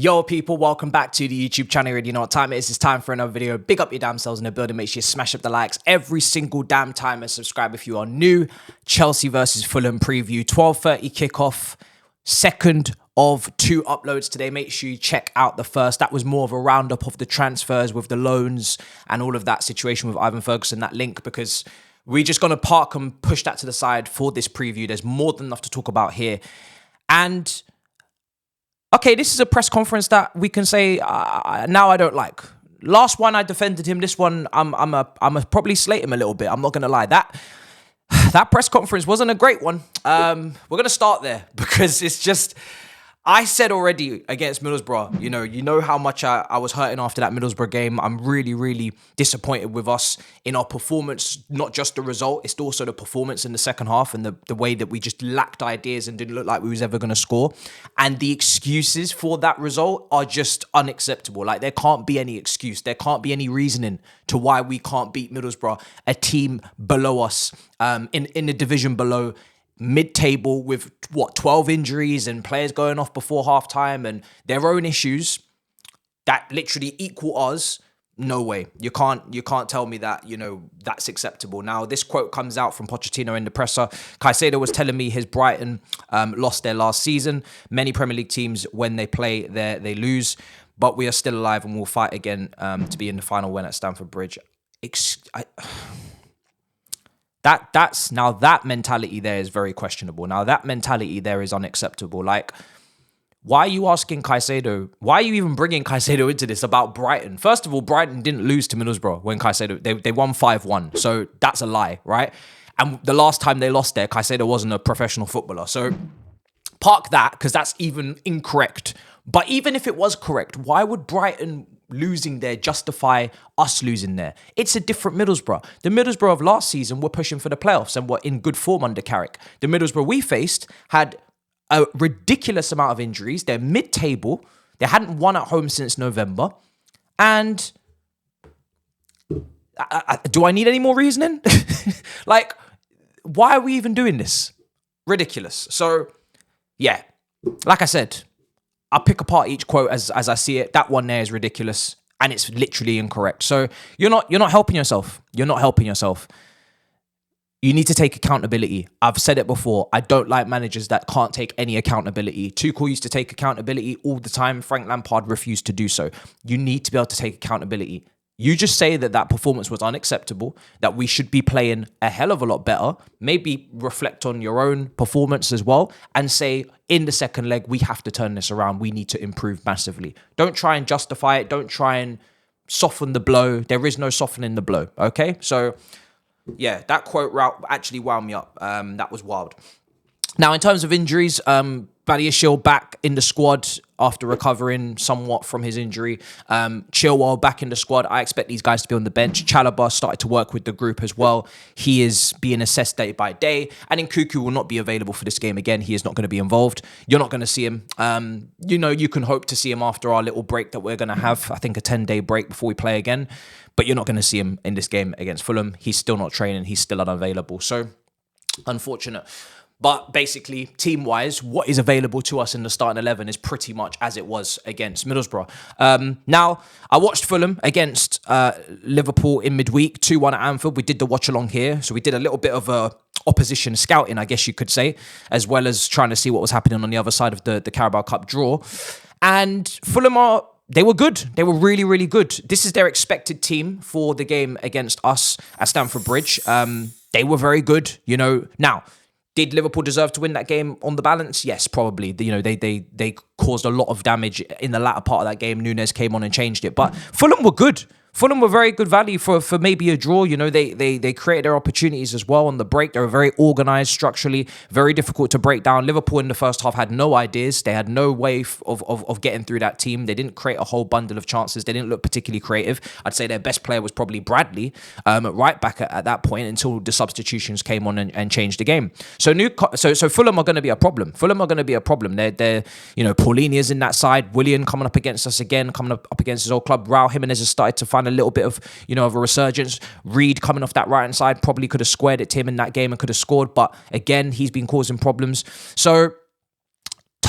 Yo people, welcome back to the YouTube channel. You already know what time it is. It's time for another video. Big up your damn selves in the building. Make sure you smash up the likes every single damn time and subscribe if you are new. Chelsea versus Fulham preview, 12:30 kickoff, second of two uploads today. Make sure you check out the first. That was more of a roundup of the transfers with the loans and all of that situation with Ivan Ferguson, that link, because we're just going to park and push that to the side for this preview. There's more than enough to talk about here. And okay, this is a press conference that we can say now I don't like. Last one I defended him. This one I'm probably slate him a little bit. I'm not gonna lie. That press conference wasn't a great one. We're gonna start there because it's just, I said already against Middlesbrough, you know how much I was hurting after that Middlesbrough game. I'm really, really disappointed with us in our performance, not just the result, it's also the performance in the second half and the way that we just lacked ideas and didn't look like we was ever going to score. And the excuses for that result are just unacceptable. Like, there can't be any excuse. There can't be any reasoning to why we can't beat Middlesbrough, a team below us, in the division below, mid-table with 12 injuries and players going off before half-time and their own issues that literally equal us. No way. You can't tell me that, that's acceptable. Now, this quote comes out from Pochettino in the presser. Caicedo was telling me his Brighton lost their last season. Many Premier League teams, when they play there, they lose, but we are still alive and we'll fight again to be in the final win at Stamford Bridge. That mentality there is very questionable. Now, that mentality there is unacceptable. Like, why are you asking Caicedo? Why are you even bringing Caicedo into this about Brighton? First of all, Brighton didn't lose to Middlesbrough when Caicedo, they won 5-1. So that's a lie, right? And the last time they lost there, Caicedo wasn't a professional footballer. So park that, because that's even incorrect. But even if it was correct, why would Brighton losing there justify us losing there? It's a different Middlesbrough. The Middlesbrough of last season were pushing for the playoffs and were in good form under Carrick. The Middlesbrough we faced had a ridiculous amount of injuries. They're mid-table. They hadn't won at home since November. And do I need any more reasoning? Like, why are we even doing this? Ridiculous. So, yeah, like I said, I'll pick apart each quote as I see it. That one there is ridiculous and it's literally incorrect. So you're not helping yourself. You're not helping yourself. You need to take accountability. I've said it before. I don't like managers that can't take any accountability. Tuchel used to take accountability all the time. Frank Lampard refused to do so. You need to be able to take accountability. You just say that performance was unacceptable, that we should be playing a hell of a lot better, maybe reflect on your own performance as well, and say, in the second leg, we have to turn this around. We need to improve massively. Don't try and justify it. Don't try and soften the blow. There is no softening the blow, okay? So, yeah, that quote actually wound me up. That was wild. Now, in terms of injuries, Badiashile back in the squad after recovering somewhat from his injury. Chilwell back in the squad. I expect these guys to be on the bench. Chalobah started to work with the group as well. He is being assessed day by day. And Nkunku will not be available for this game again. He is not going to be involved. You're not going to see him. You can hope to see him after our little break that we're going to have. I think a 10-day break before we play again. But you're not going to see him in this game against Fulham. He's still not training. He's still unavailable. So, unfortunate. But basically, team-wise, what is available to us in the starting 11 is pretty much as it was against Middlesbrough. Now, I watched Fulham against Liverpool in midweek, 2-1 at Anfield. We did the watch-along here. So we did a little bit of opposition scouting, I guess you could say, as well as trying to see what was happening on the other side of the Carabao Cup draw. And Fulham they were good. They were really, really good. This is their expected team for the game against us at Stamford Bridge. They were very good, Now, did Liverpool deserve to win that game on the balance? Yes, probably. They caused a lot of damage in the latter part of that game. Núñez came on and changed it. But Fulham were good. Fulham were very good value for maybe a draw. They created their opportunities as well on the break. They were very organised structurally, very difficult to break down. Liverpool in the first half had no ideas. They had no way of getting through that team. They didn't create a whole bundle of chances. They didn't look particularly creative. I'd say their best player was probably Bradley, right back at that point until the substitutions came on and changed the game. So Fulham are going to be a problem. Fulham are going to be a problem. They're Paulinia's in that side. Willian coming up against us again, coming up against his old club. Raul Jimenez has started to find a little bit of a resurgence. Reed coming off that right hand side probably could have squared it to him in that game and could have scored, but again, he's been causing problems. So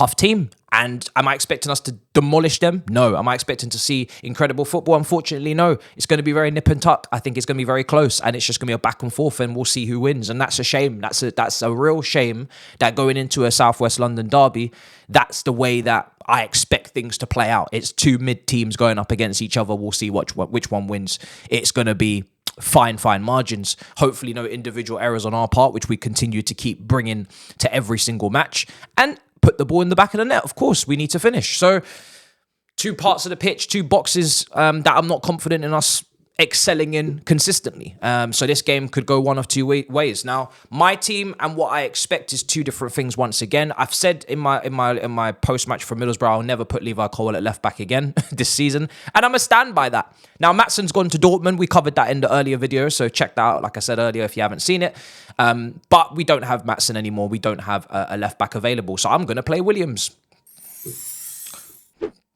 tough team. And am I expecting us to demolish them? No. Am I expecting to see incredible football? Unfortunately, no. It's going to be very nip and tuck. I think it's going to be very close, and it's just going to be a back and forth, and we'll see who wins. And that's a shame. That's a real shame that going into a Southwest London derby, that's the way that I expect things to play out. It's two mid teams going up against each other. We'll see which one wins. It's going to be fine margins. Hopefully no individual errors on our part, which we continue to keep bringing to every single match, and put the ball in the back of the net. Of course, we need to finish. So two parts of the pitch, two boxes that I'm not confident in us excelling in consistently. So this game could go one of two ways. Now, my team and what I expect is two different things once again. I've said in my post-match for Middlesbrough, I'll never put Levi Cole at left back again this season. And I'm going to stand by that. Now, Maatsen's gone to Dortmund. We covered that in the earlier video, so check that out, like I said earlier, if you haven't seen it. But we don't have Maatsen anymore. We don't have a left back available. So I'm going to play Williams.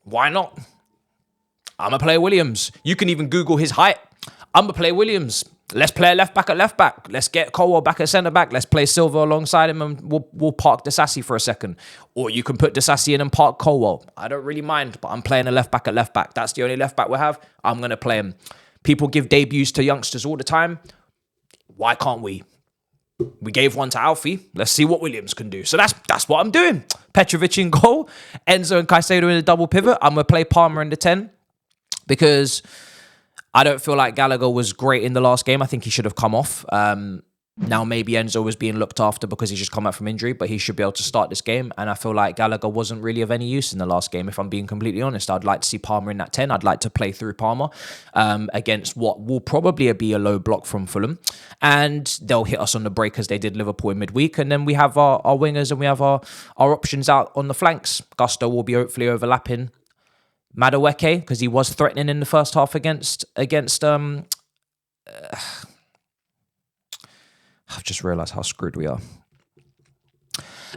Why not? I'm going to play Williams. You can even Google his height. I'm going to play Williams. Let's play a left back at left back. Let's get Colwell back at centre back. Let's play Silva alongside him, and we'll park Disasi for a second. Or you can put Disasi in and park Colwell. I don't really mind, but I'm playing a left back at left back. That's the only left back we have. I'm going to play him. People give debuts to youngsters all the time. Why can't we? We gave one to Alfie. Let's see what Williams can do. So that's what I'm doing. Petrovic in goal. Enzo and Caicedo in a double pivot. I'm going to play Palmer in the 10. Because I don't feel like Gallagher was great in the last game. I think he should have come off. Now maybe Enzo was being looked after because he's just come out from injury, but he should be able to start this game. And I feel like Gallagher wasn't really of any use in the last game, if I'm being completely honest. I'd like to see Palmer in that 10. I'd like to play through Palmer against what will probably be a low block from Fulham. And they'll hit us on the break as they did Liverpool in midweek. And then we have our wingers and we have our options out on the flanks. Gusto will be hopefully overlapping Madueke, because he was threatening in the first half against I've just realised how screwed we are.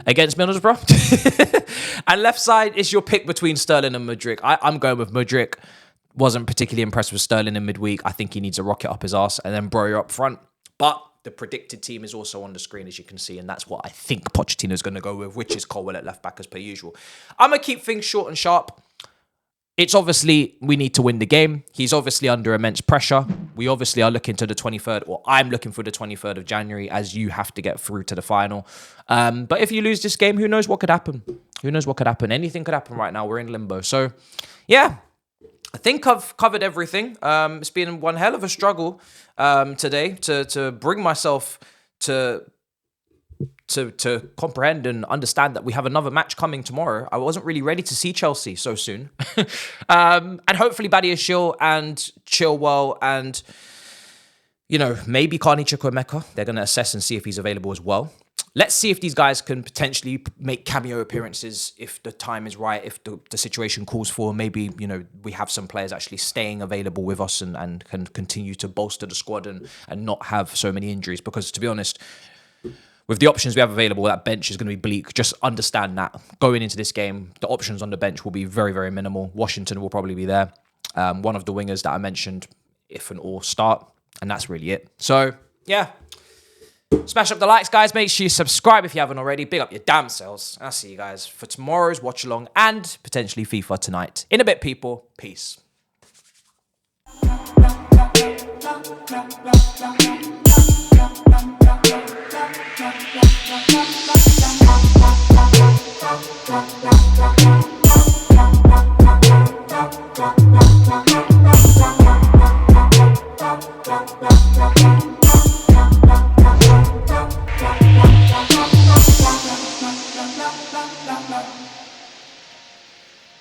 Against Middlesbrough. And left side is your pick between Sterling and Mudryk. I'm going with Mudryk. Wasn't particularly impressed with Sterling in midweek. I think he needs a rocket up his arse. And then Broyer up front. But the predicted team is also on the screen, as you can see. And that's what I think Pochettino is going to go with, which is Colwell at left back as per usual. I'm going to keep things short and sharp. It's obviously, we need to win the game. He's obviously under immense pressure. We obviously are looking to the 23rd, or I'm looking for the 23rd of January, as you have to get through to the final. But if you lose this game, who knows what could happen? Who knows what could happen? Anything could happen right now. We're in limbo. So, yeah, I think I've covered everything. It's been one hell of a struggle today to bring myself to comprehend and understand that we have another match coming tomorrow. I wasn't really ready to see Chelsea so soon. And hopefully Badiashile and Chilwell and, maybe Carney Chukwuemeka, they're going to assess and see if he's available as well. Let's see if these guys can potentially make cameo appearances if the time is right, if the situation calls for. Maybe, we have some players actually staying available with us and can continue to bolster the squad and not have so many injuries. Because, to be honest, with the options we have available, that bench is going to be bleak. Just understand that going into this game, the options on the bench will be very, very minimal. Washington will probably be there. One of the wingers that I mentioned, if and all start. And that's really it. So, yeah. Smash up the likes, guys. Make sure you subscribe if you haven't already. Big up your damn selves. I'll see you guys for tomorrow's watch along and potentially FIFA tonight. In a bit, people. Peace.